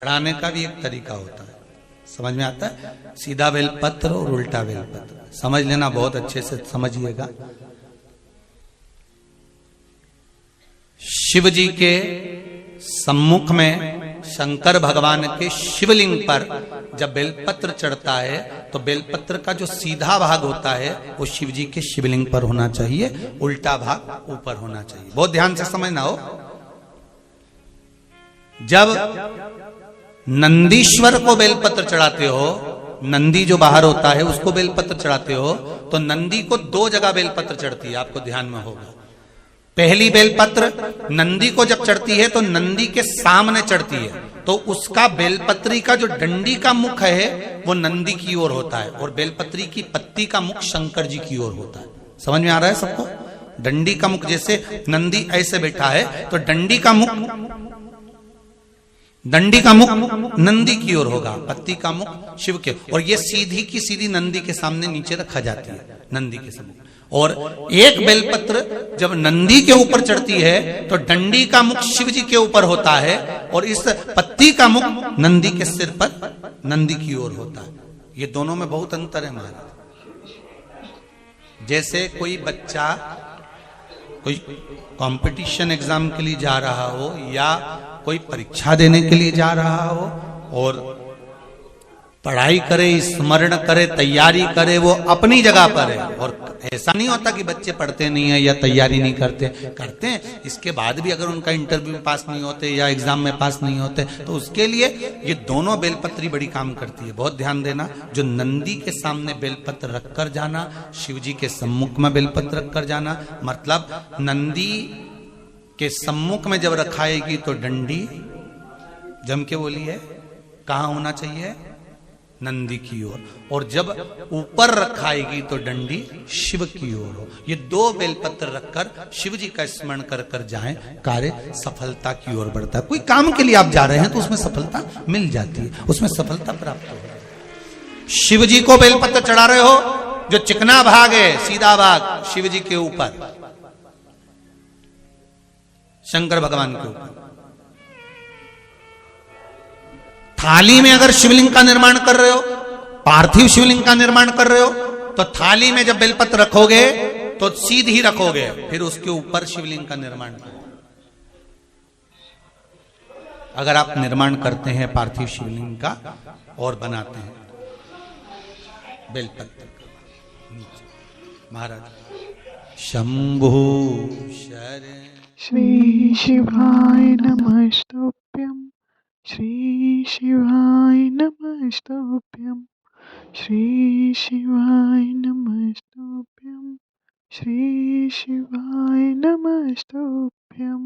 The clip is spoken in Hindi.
चढ़ाने का भी एक तरीका होता है, समझ में आता है? सीधा बेलपत्र और उल्टा बेलपत्र समझ लेना, बहुत अच्छे से समझिएगा। शिव जी के सम्मुख में शंकर भगवान के शिवलिंग पर जब बेलपत्र चढ़ता है तो बेलपत्र का जो सीधा भाग होता है वो शिव जी के शिवलिंग पर होना चाहिए, उल्टा भाग ऊपर होना चाहिए। बहुत ध्यान से समझना हो। जब नंदीश्वर को बेलपत्र चढ़ाते हो, नंदी जो बाहर होता है उसको बेलपत्र चढ़ाते हो, तो नंदी को दो जगह बेलपत्र चढ़ती है, आपको ध्यान में होगा। पहली बेलपत्र नंदी को जब चढ़ती है तो नंदी के सामने चढ़ती है, तो उसका बेलपत्री का जो डंडी का मुख है वो नंदी की ओर होता है और बेलपत्री की पत्ती का मुख शंकर जी की ओर होता है। समझ में आ रहा है सबको? डंडी का मुख, जैसे नंदी ऐसे बैठा है तो डंडी का मुख नंदी की ओर होगा, पत्ती का मुख शिव के, और ये सीधी की सीधी नंदी के सामने नीचे रखा जाती है, नंदी के सामने। और एक बेलपत्र जब नंदी के ऊपर चढ़ती है तो डंडी का मुख शिव जी के ऊपर होता है और इस पत्ती का मुख नंदी के सिर पर नंदी की ओर होता है। ये दोनों में बहुत अंतर है महाराज। जैसे कोई बच्चा कोई कंपटीशन एग्जाम के लिए जा रहा हो या कोई परीक्षा देने के लिए जा रहा हो और पढ़ाई करे, स्मरण करे, तैयारी करे, वो अपनी जगह पर है। और ऐसा नहीं होता कि बच्चे पढ़ते नहीं है या तैयारी नहीं करते हैं। इसके बाद भी अगर उनका इंटरव्यू में पास नहीं होते या एग्जाम में पास नहीं होते तो उसके लिए ये दोनों बेलपत्री बड़ी काम करती है। बहुत ध्यान देना, जो नंदी के सामने बेलपत्र रखकर जाना, शिव जी के सम्मुख में बेलपत्र रखकर जाना, मतलब नंदी के सम्मुख में जब रखाएगी तो डंडी जम के बोलिए कहाँ होना चाहिए? नंदी की ओर। और जब ऊपर रखाएगी तो डंडी शिव की ओर हो। ये दो बेलपत्र रखकर शिव जी का स्मरण कर कर जाएं, कार्य सफलता की ओर बढ़ता है। कोई काम के लिए आप जा रहे हैं तो उसमें सफलता मिल जाती है, उसमें सफलता प्राप्त हो। शिव जी को बेलपत्र चढ़ा रहे हो, जो चिकना भाग है, सीधा भाग शिव जी के ऊपर, शंकर भगवान के ऊपर। थाली में अगर शिवलिंग का निर्माण कर रहे हो, पार्थिव शिवलिंग का निर्माण कर रहे हो, तो थाली में जब बेलपत्र रखोगे तो सीधी रखोगे, फिर उसके ऊपर शिवलिंग का निर्माण करो। अगर आप निर्माण करते हैं पार्थिव शिवलिंग का और बनाते हैं बेलपत्र का, महाराज शंभु शरण। श्री शिवाय नमस्तुभ्यं, श्री शिवाय नमस्तुभ्यं, श्री शिवाय नमस्तुभ्यं, श्री शिवाय नमस्तुभ्यं।